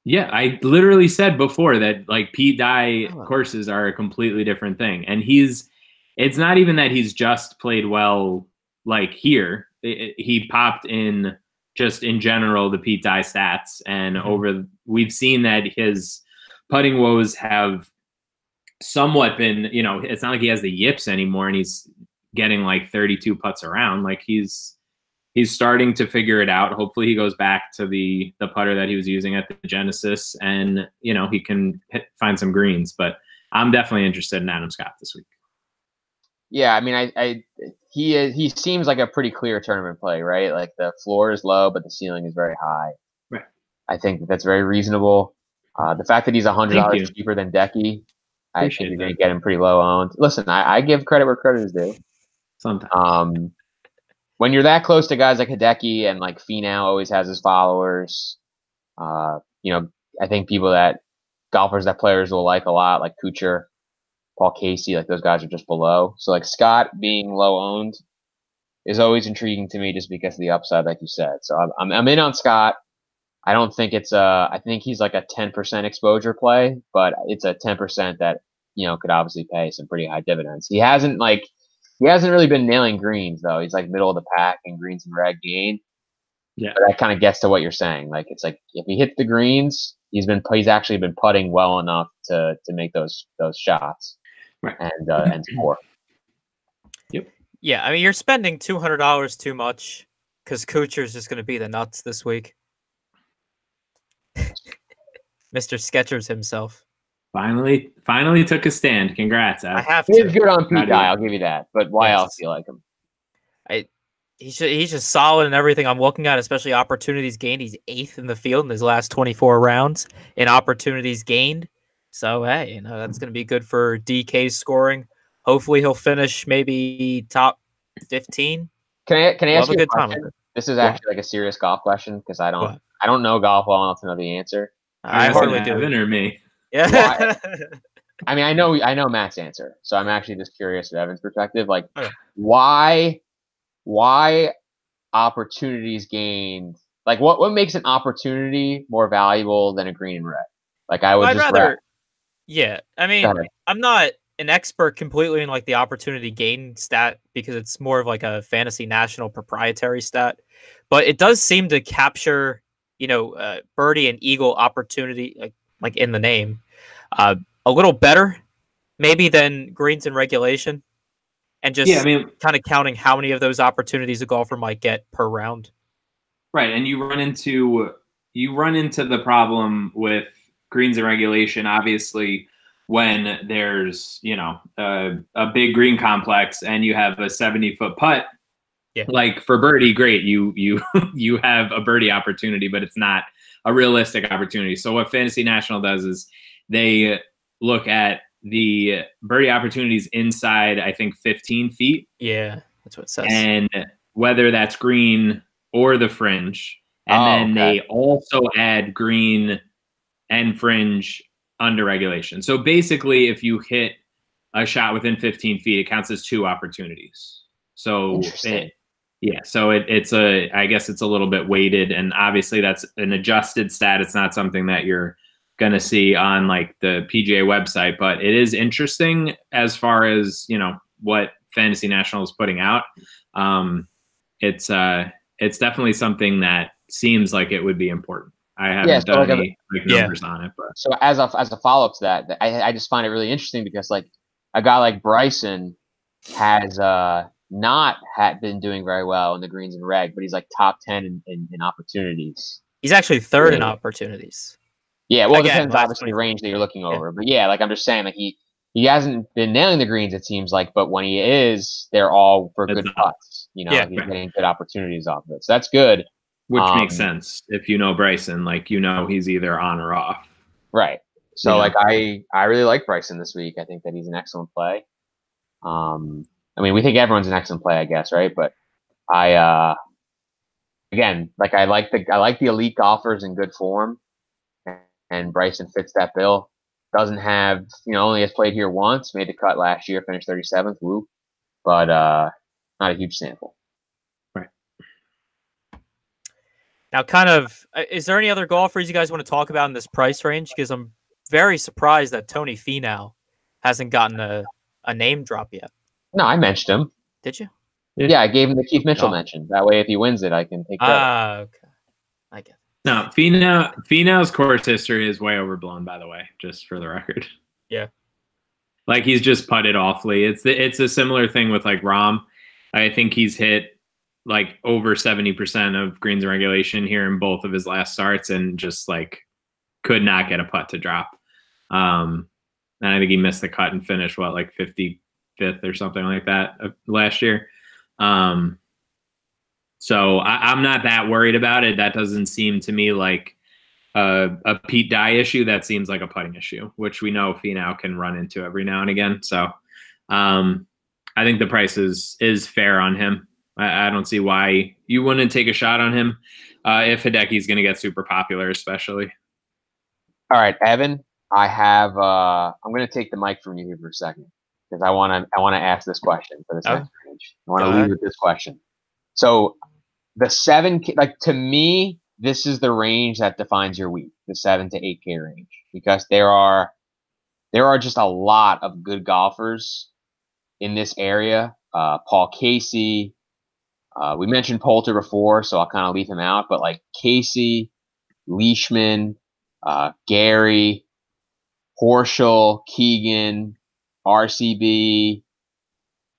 yeah, I literally said before that like Pete Dye courses are a completely different thing. And it's not even that he's just played well like here. He popped in just in general the Pete Dye stats, and we've seen that his putting woes have somewhat been, it's not like he has the yips anymore and he's getting like 32 putts around. Like he's starting to figure it out. Hopefully he goes back to the putter that he was using at the Genesis, and he can find some greens. But I'm definitely interested in Adam Scott this week. Yeah, I mean, he seems like a pretty clear tournament play, right? Like the floor is low, but the ceiling is very high. Right. I think that's very reasonable. The fact that he's $100 cheaper than Decky, I think you're going to get him pretty low owned. Listen, I give credit where credit is due. Sometimes. When you're that close to guys like Hideki and like Finau always has his followers, I think golfers that players will like a lot, like Kuchar, Paul Casey, like those guys are just below. So like Scott being low owned is always intriguing to me just because of the upside, like you said. So I'm in on Scott. I don't think I think he's like a 10% exposure play, but it's a 10% that, could obviously pay some pretty high dividends. He hasn't really been nailing greens though. He's like middle of the pack in greens and reg gain. Yeah. But that kind of gets to what you're saying. Like it's like if he hits the greens, he's actually been putting well enough to make those shots. Right. And score. Yep. Yeah, I mean you're spending $200 too much because Kuchar's just going to be the nuts this week. Mr. Skechers himself. Finally took a stand. Congrats, Av. I have He's to. good on Pete Dye, I'll give you that. But why else do you like him? He's just solid in everything I'm looking at, especially opportunities gained. He's 8th in the field in his last 24 rounds in opportunities gained. So, hey, that's going to be good for DK's scoring. Hopefully he'll finish maybe top 15. Can I ask you a time question? This is actually like a serious golf question because I don't know golf well enough to know the answer. I hardly do. Evan or me? Yeah. I mean, I know Matt's answer, so I'm actually just curious from Evan's perspective. Like, why opportunities gained? Like, what makes an opportunity more valuable than a green and red? Like, I'd rather. Yeah, I mean, I'm not an expert completely in like the opportunity gain stat because it's more of like a fantasy national proprietary stat, but it does seem to capture, birdie and eagle opportunity like in the name, a little better maybe than greens and regulation, and just kind of counting how many of those opportunities a golfer might get per round. Right, and you run into the problem with greens and regulation, obviously, when there's a big green complex and you have a 70-foot putt. Yeah. Like for birdie, great, you have a birdie opportunity, but it's not a realistic opportunity. So what Fantasy National does is they look at the birdie opportunities inside, I think, 15 feet. Yeah, that's what it says. And whether that's green or the fringe. And they also add green and fringe under regulation. So basically, if you hit a shot within 15 feet, it counts as 2 opportunities. So I guess it's a little bit weighted, and obviously that's an adjusted stat. It's not something that you're going to see on like the PGA website, but it is interesting as far as, what Fantasy National is putting out. It's definitely something that seems like it would be important. I haven't done any numbers on it, but so as a follow up to that, I just find it really interesting because like a guy like Bryson has not been doing very well in the greens and reg, but he's like top 10 in opportunities. He's actually 3rd in opportunities. Yeah, well, it depends obviously the range that you're looking over, but yeah, like I'm just saying, like he hasn't been nailing the greens, it seems like, but when he is, they're all for good putts. He's getting good opportunities off of it, so that's good. Which makes sense if you know Bryson, like he's either on or off. Right. So like I really like Bryson this week. I think that he's an excellent play. I mean, we think everyone's an excellent play, I guess, right? But I again, like I like the elite golfers in good form, and Bryson fits that bill. Doesn't have, only has played here once, made the cut last year, finished 37th, woo, but not a huge sample. Right. Now, is there any other golfers you guys want to talk about in this price range? Because I'm very surprised that Tony Finau hasn't gotten a name drop yet. No, I mentioned him. Did you? Yeah, I gave him the Keith Mitchell mention. That way, if he wins it, I can take credit. Okay. I get it. No, Finau's course history is way overblown, by the way, just for the record. Yeah. Like, he's just putted awfully. It's a similar thing with like Rahm. I think he's hit like over 70% of greens in regulation here in both of his last starts, and just like could not get a putt to drop. And I think he missed the cut and finished like 55th or something like that last year. So I'm not that worried about it. That doesn't seem to me like a Pete Dye issue. That seems like a putting issue, which we know Finau can run into every now and again. So I think the price is fair on him. I don't see why you wouldn't take a shot on him if Hideki's going to get super popular, especially. All right, Evan, I have. I'm going to take the mic from you here for a second because I want to ask this question for this next range. I want to lead with this question. So the 7K, like, to me, this is the range that defines your week, the 7 to 8K range, because there are just a lot of good golfers in this area. Paul Casey, we mentioned Poulter before, so I'll kind of leave him out, but like Casey, Leishman, Gary, Horschel, Keegan, RCB,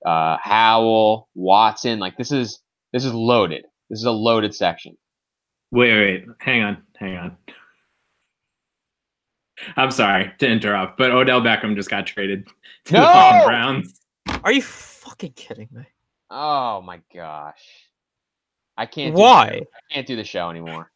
Howell, Watson. Like, this is loaded. This is a loaded section. Wait. Hang on. I'm sorry to interrupt, but Odell Beckham just got traded to the fucking Browns. Are you fucking kidding me? Oh my gosh. I can't. Why? I can't do the show anymore.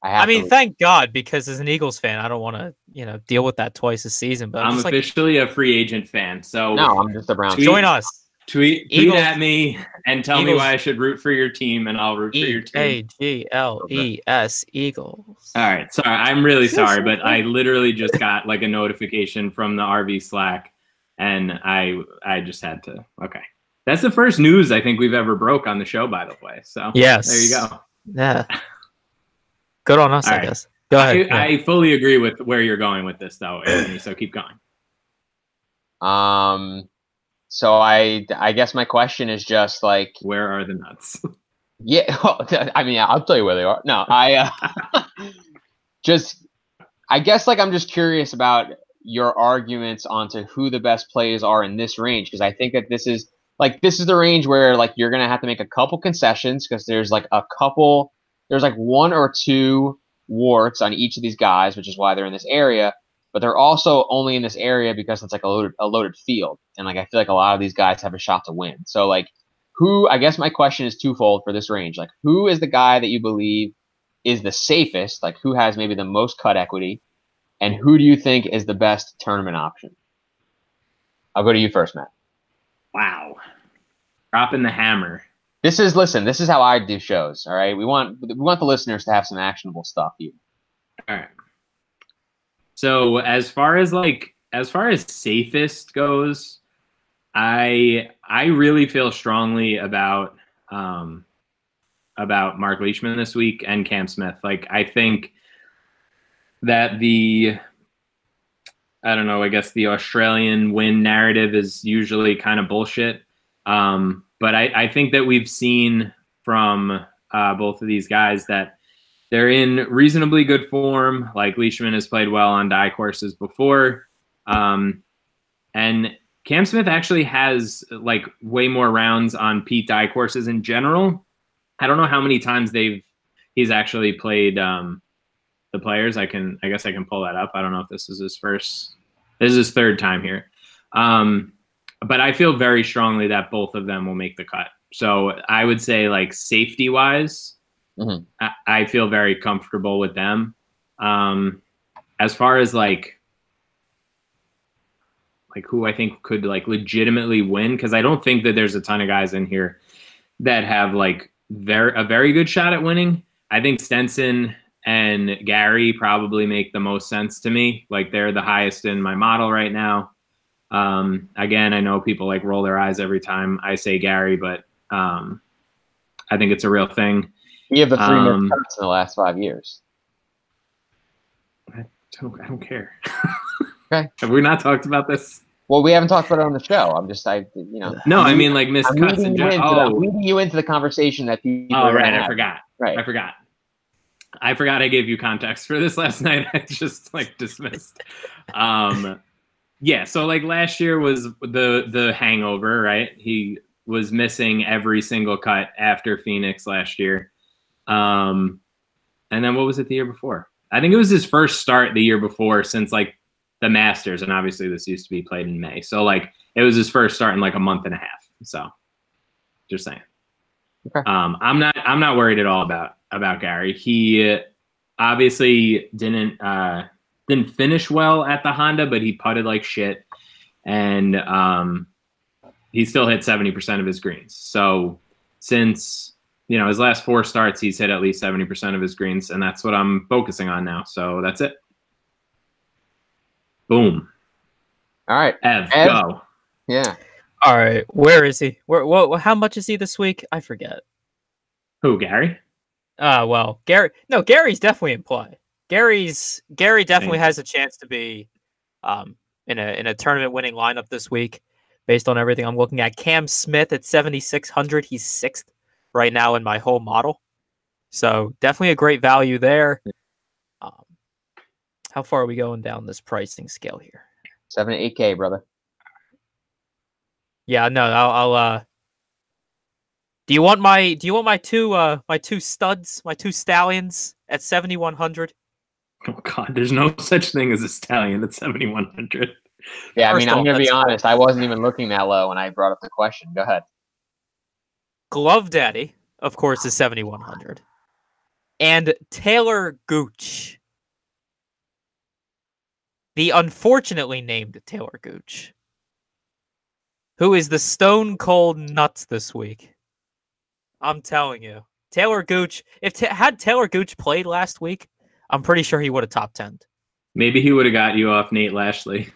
I mean, thank God, because as an Eagles fan, I don't want to, deal with that twice this season. But I'm officially a free agent fan, so no, I'm just a Browns. Join us. Tweet at me and tell me why I should root for your team, and I'll root for your team. EAGLES Eagles. All right, sorry, I'm really sorry, but I literally just got like a notification from the RV Slack, and I just had to. Okay, that's the first news I think we've ever broke on the show, by the way. So yes, there you go. Yeah, good on us, I guess. Go ahead. I fully agree with where you're going with this, though, Anthony. So keep going. So I guess my question is just like, where are the nuts? Yeah, I mean, I'll tell you where they are. No, I guess like I'm just curious about your arguments onto who the best plays are in this range, because I think that this is the range where like you're gonna have to make a couple concessions because there's like one or two warts on each of these guys, which is why they're in this area. But they're also only in this area because it's like a loaded field. And like I feel like a lot of these guys have a shot to win. So like I guess my question is twofold for this range. Like, who is the guy that you believe is the safest? Like, who has maybe the most cut equity? And who do you think is the best tournament option? I'll go to you first, Matt. Wow. Dropping the hammer. This is how I do shows, all right? We want the listeners to have some actionable stuff here. All right. So as far as safest goes, I really feel strongly about Mark Leishman this week and Cam Smith. Like, I think that the Australian win narrative is usually kind of bullshit. But I think that we've seen from both of these guys that they're in reasonably good form. Like, Leishman has played well on Dye courses before. And Cam Smith actually has like way more rounds on Pete Dye courses in general. I don't know how many times he's actually played the Players. I guess I can pull that up. I don't know if this is his third time here. But I feel very strongly that both of them will make the cut. So I would say, like, safety wise, I feel very comfortable with them. As far as like who I think could like legitimately win, because I don't think that there's a ton of guys in here that have like a very good shot at winning. I think Stenson and Gary probably make the most sense to me. Like they're the highest in my model right now. Again, I know people like roll their eyes every time I say Gary, but I think it's a real thing. You have the 3 missed cuts in the last 5 years. I don't care. Okay. Have we not talked about this? Well, we haven't talked about it on the show. No, I mean like missed cuts in general. I'm leading you into the conversation that people. Oh, right. I forgot. Right. I forgot I gave you context for this last night. I just like dismissed. Yeah. So like last year was the hangover, right? He was missing every single cut after Phoenix last year. And then what was it the year before? I think it was his first start the year before since like the Masters, and obviously this used to be played in May. So like it was his first start in like a month and a half. So just saying. Okay. I'm not worried at all about Gary. He obviously didn't finish well at the Honda, but he putted like shit, and he still hit 70% of his greens. So since his last 4 starts, he's hit at least 70% of his greens, and that's what I'm focusing on now. So that's it. Boom. All right, Ev, go. Yeah. All right, where is he? How much is he this week? I forget. Who, Gary? Well, Gary. No, Gary's definitely in play. Gary definitely has a chance to be, in a tournament winning lineup this week, based on everything I'm looking at. Cam Smith at 7,600. He's 6th right now in my whole model, so definitely a great value there. How far are we going down this pricing scale here? 7 to 8K, brother. Yeah, no, I'll do you want my two studs, my 2 stallions at 7,100? Oh God, there's no such thing as a stallion at 7,100. Yeah, I mean, I'm gonna be honest. I wasn't even looking that low when I brought up the question. Go ahead. Glove Daddy, of course, is 7,100, and Taylor Gooch, the unfortunately named Taylor Gooch, who is the stone cold nuts this week. I'm telling you, Taylor Gooch. Had Taylor Gooch played last week, I'm pretty sure he would have top 10'd. Maybe he would have got you off Nate Lashley.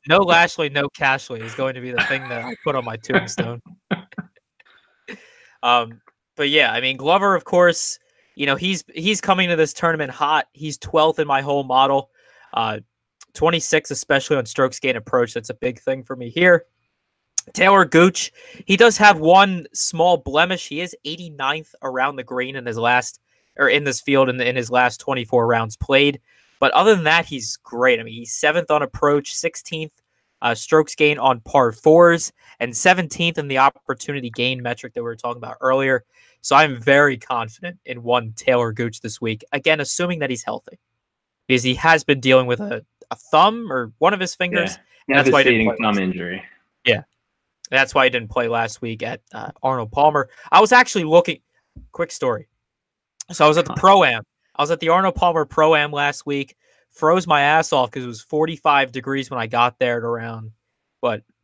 No Lashley, no Cashley is going to be the thing that I put on my tombstone. But yeah, I mean, Glover, of course, he's coming to this tournament hot. He's 12th in my whole model, 26, especially on strokes gain approach. That's a big thing for me here. Taylor Gooch, he does have one small blemish. He is 89th around the green in this field in his last 24 rounds played. But other than that, he's great. I mean, he's 7th on approach, 16th strokes gain on par 4s, and 17th in the opportunity gain metric that we were talking about earlier. So I'm very confident in one Taylor Gooch this week. Again, assuming that he's healthy, because he has been dealing with a thumb or one of his fingers. Yeah, that's why he didn't play. Thumb injury. Yeah, that's why he didn't play last week at Arnold Palmer. I was actually looking. Quick story. So I was at the Pro-Am. I was at the Arnold Palmer Pro-Am last week. Froze my ass off because it was 45 degrees when I got there at around,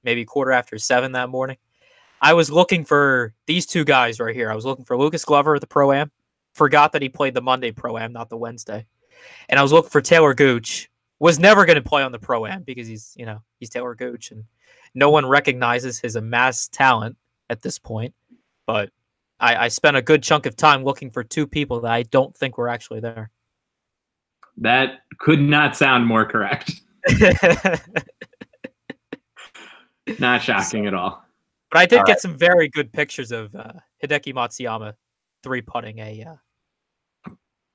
maybe 7:15 that morning. I was looking for these 2 guys right here. I was looking for Lucas Glover at the Pro-Am. Forgot that he played the Monday Pro-Am, not the Wednesday. And I was looking for Taylor Gooch. Was never going to play on the Pro-Am because he's Taylor Gooch, and no one recognizes his amassed talent at this point. But I spent a good chunk of time looking for 2 people that I don't think were actually there. That could not sound more correct. Not shocking at all. But I did get some very good pictures of Hideki Matsuyama 3-putting a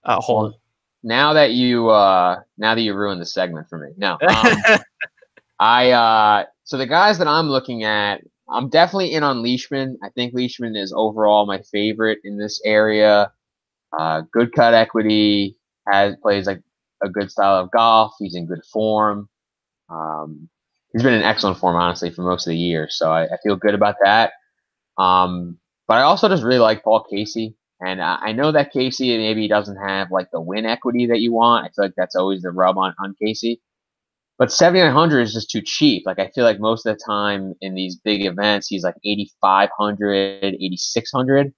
hole. Now that you ruined the segment for me. No. So the guys that I'm looking at, I'm definitely in on Leishman. I think Leishman is overall my favorite in this area. Good cut equity, plays like a good style of golf. He's in good form. He's been in excellent form, honestly, for most of the year. So I feel good about that. But I also just really like Paul Casey. And I know that Casey maybe doesn't have like the win equity that you want. I feel like that's always the rub on Casey. But 7,900 is just too cheap. Like, I feel like most of the time in these big events, he's like 8,500, 8,600.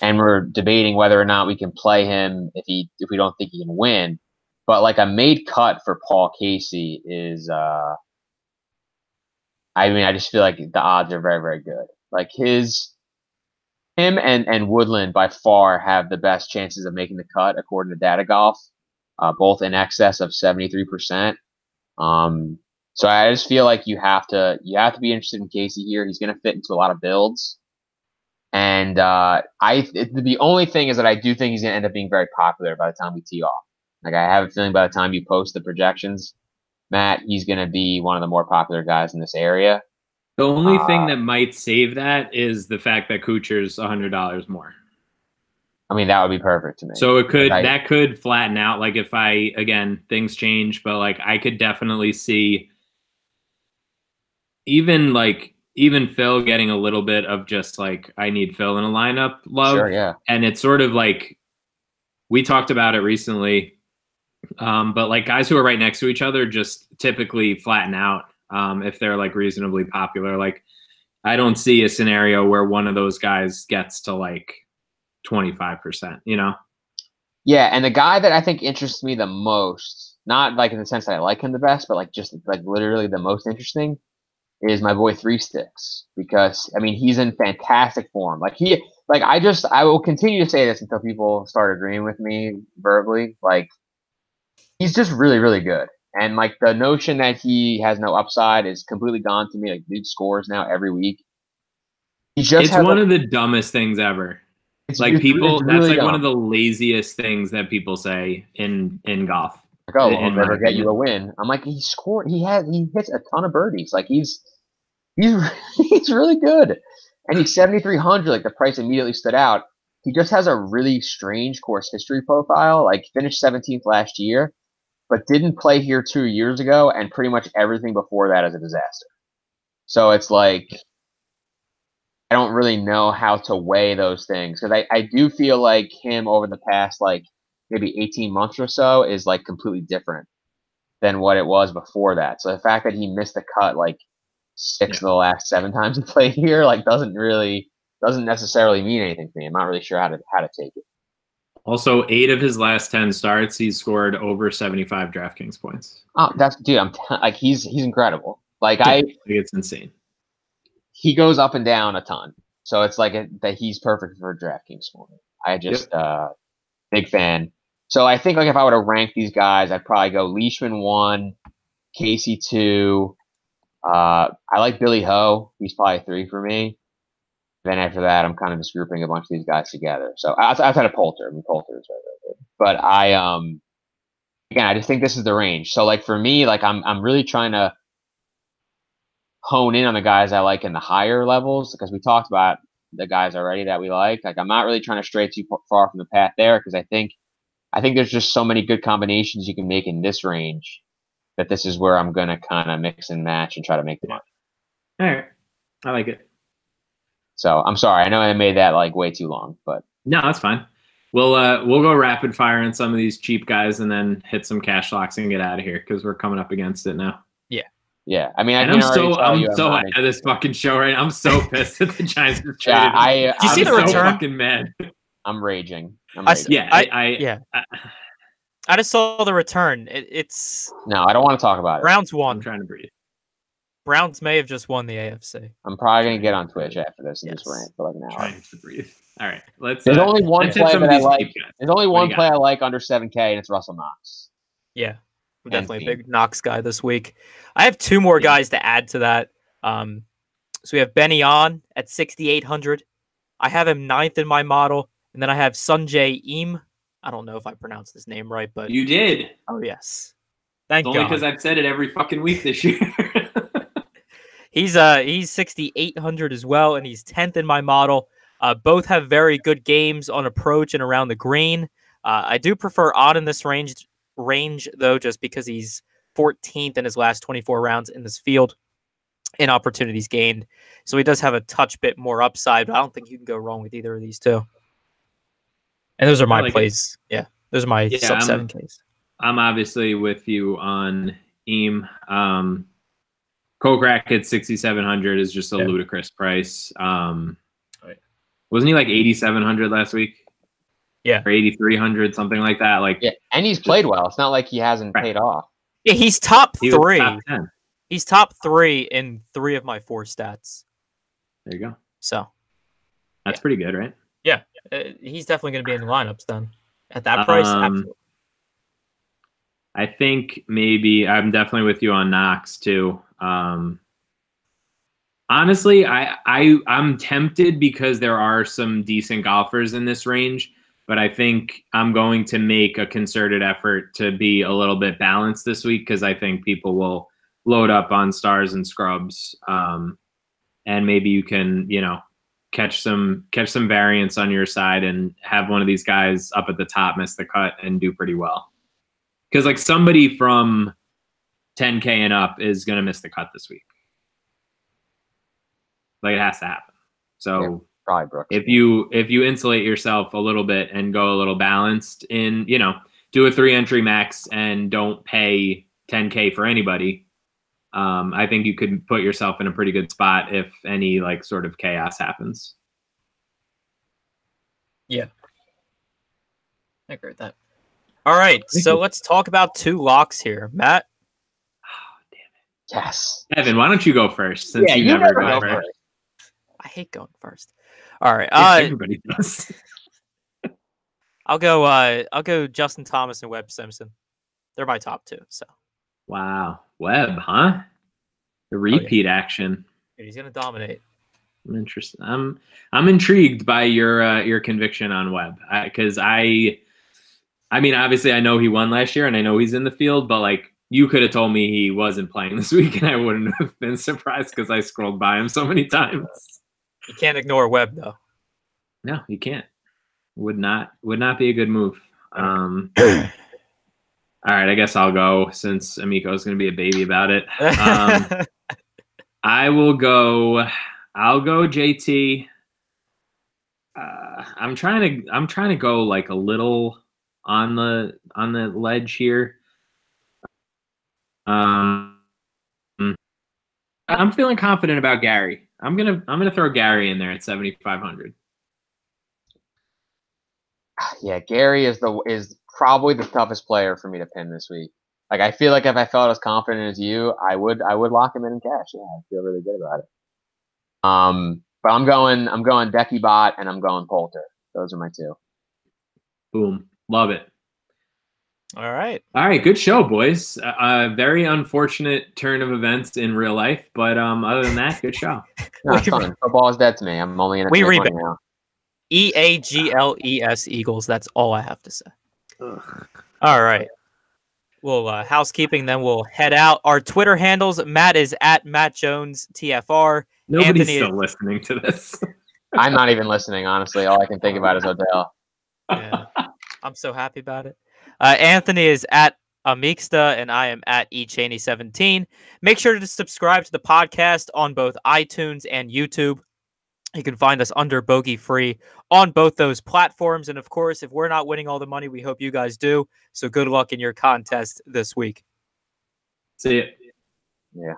And we're debating whether or not we can play him if we don't think he can win. But like a made cut for Paul Casey is, I mean, I just feel like the odds are very, very good. Like him and Woodland by far have the best chances of making the cut according to Data Golf, both in excess of 73%. So I just feel like you have to be interested in Casey here. He's going to fit into a lot of builds. And the only thing is that I do think he's going to end up being very popular by the time we tee off. Like, I have a feeling by the time you post the projections, Matt, he's going to be one of the more popular guys in this area. The only thing that might save that is the fact that Kuchar's $100 more. I mean, that would be perfect to me. So that could flatten out. Like, if again, things change, but like I could definitely see even Phil getting a little bit of just like, I need Phil in a lineup love. Sure, yeah. And it's sort of like, we talked about it recently, but like guys who are right next to each other just typically flatten out if they're like reasonably popular. Like, I don't see a scenario where one of those guys gets to like 25%, you know? Yeah, and the guy that I think interests me the most, not like in the sense that I like him the best, but like just like literally the most interesting, is my boy Three Sticks, because I mean he's in fantastic form. I will continue to say this until people start agreeing with me verbally. Like, he's just really, really good. And like the notion that he has no upside is completely gone to me. Like, dude scores now every week. It's one of the dumbest things ever. Like, people, that's like one of the laziest things that people say in golf. Like, oh, I'll never get you a win. I'm like, he hits a ton of birdies. Like, he's really good. And he's 7,300. Like, the price immediately stood out. He just has a really strange course history profile. Like, finished 17th last year, but didn't play here 2 years ago, and pretty much everything before that is a disaster. So it's like, I don't really know how to weigh those things, because I do feel like him over the past like maybe 18 months or so is like completely different than what it was before that. So the fact that he missed the cut like 6 of the last 7 times he played here like doesn't necessarily mean anything to me. I'm not really sure how to take it. Also, 8 of his last 10 starts, he's scored over 75 DraftKings points. Oh, he's incredible. Like, it's insane. He goes up and down a ton, so it's like that he's perfect for DraftKings for me. I just big fan. So I think like if I were to rank these guys, I'd probably go Leishman 1, Casey 2. I like Billy Ho. He's probably 3 for me. Then after that, I'm kind of just grouping a bunch of these guys together. So outside of Poulter, I mean, Poulter is very, very good. But again, I just think this is the range. So like for me, like I'm really trying to hone in on the guys I like in the higher levels, because we talked about the guys already that we like. Like, I'm not really trying to stray too far from the path there, because I think there's just so many good combinations you can make in this range that this is where I'm going to kind of mix and match and try to make the money. All right. I like it. So I'm sorry. I know I made that like way too long, but no, that's fine. We'll go rapid fire on some of these cheap guys and then hit some cash locks and get out of here, because we're coming up against it now. Yeah, I mean, I'm so out of this fucking show right now. I'm so pissed that the Giants are traded. Yeah, did you see the return? So fucking mad. I'm raging. I just saw the return. It's no, I don't want to talk about it. Browns won. I'm trying to breathe. Browns may have just won the AFC. I'm probably gonna get on Twitch after this and just rant for like an hour. Trying to breathe. All right, let's. There's only one play that I like. There's only one play I like under 7K, and it's Russell Knox. Yeah. I'm definitely a big Knox guy this week. I have 2 more guys to add to that. So we have Benny On at 6,800. I have him 9th in my model. And then I have Sunjay Im. I don't know if I pronounced his name right, but you did. Oh, yes. Thank God. Only because I've said it every fucking week this year. He's 6,800 as well, and he's 10th in my model. Both have very good games on approach and around the green. I do prefer On in this range though, just because he's 14th in his last 24 rounds in this field in opportunities gained. So he does have a touch bit more upside, but I don't think you can go wrong with either of these 2. And those are my plays. Yeah, those are my sub 7Ks. I'm obviously with you on Eam. Kokrak at 6,700 is just a ludicrous price. Wasn't he like 8,700 last week? Yeah, or 8,300, something like that. Like, yeah, and he's played well. It's not like he hasn't paid off. Yeah, he's top he was 3. top 10. He's top 3 in 3 of my 4 stats. There you go. So that's pretty good, right? Yeah, he's definitely going to be in the lineups then. At that price, absolutely. I think maybe I'm definitely with you on Knox too. Honestly, I'm tempted because there are some decent golfers in this range, but I think I'm going to make a concerted effort to be a little bit balanced this week because I think people will load up on stars and scrubs, and maybe you can, catch some variance on your side and have one of these guys up at the top miss the cut and do pretty well. Because like somebody from 10K and up is going to miss the cut this week. Like it has to happen. So probably Brooks. If you insulate yourself a little bit and go a little balanced in, do a 3-entry max and don't pay 10K for anybody, I think you could put yourself in a pretty good spot if any like sort of chaos happens. Yeah, I agree with that. All right, so let's talk about 2 locks here, Matt. Oh, damn it! Yes, Evan, why don't you go first? Since you never go first. I hate going first. All right, everybody does. I'll go Justin Thomas and Webb Simpson. They're my top 2. So. Wow, Webb, huh? The repeat action. He's gonna dominate. I'm interested. I'm intrigued by your conviction on Webb because I mean, obviously I know he won last year and I know he's in the field, but like you could have told me he wasn't playing this week and I wouldn't have been surprised because I scrolled by him so many times. You can't ignore Webb though. No, you can't. Would not be a good move. All right, I guess I'll go since Amico is going to be a baby about it. I'll go JT. I'm trying to go like a little on the ledge here. I'm feeling confident about Gary. I'm gonna throw Gary in there at 7,500. Yeah, Gary is probably the toughest player for me to pin this week. Like I feel like if I felt as confident as you, I would lock him in cash. Yeah, I feel really good about it. But I'm going Decky Bot and I'm going Poulter. Those are my 2. Boom, love it. All right, good show, boys. A very unfortunate turn of events in real life, but other than that, good show. No, it's fun. Football is dead to me. I'm only in it to make money now. EAGLES Eagles. That's all I have to say. Ugh. All right. Well, housekeeping, then we'll head out. Our Twitter handles, Matt is at Matt Jones TFR. Nobody's still listening to this. I'm not even listening, honestly. All I can think about is Odell. Yeah, I'm so happy about it. Anthony is at Amixta, and I am at eChaney17. Make sure to subscribe to the podcast on both iTunes and YouTube. You can find us under Bogey Free on both those platforms. And of course, if we're not winning all the money, we hope you guys do. So good luck in your contest this week. See ya. Yeah.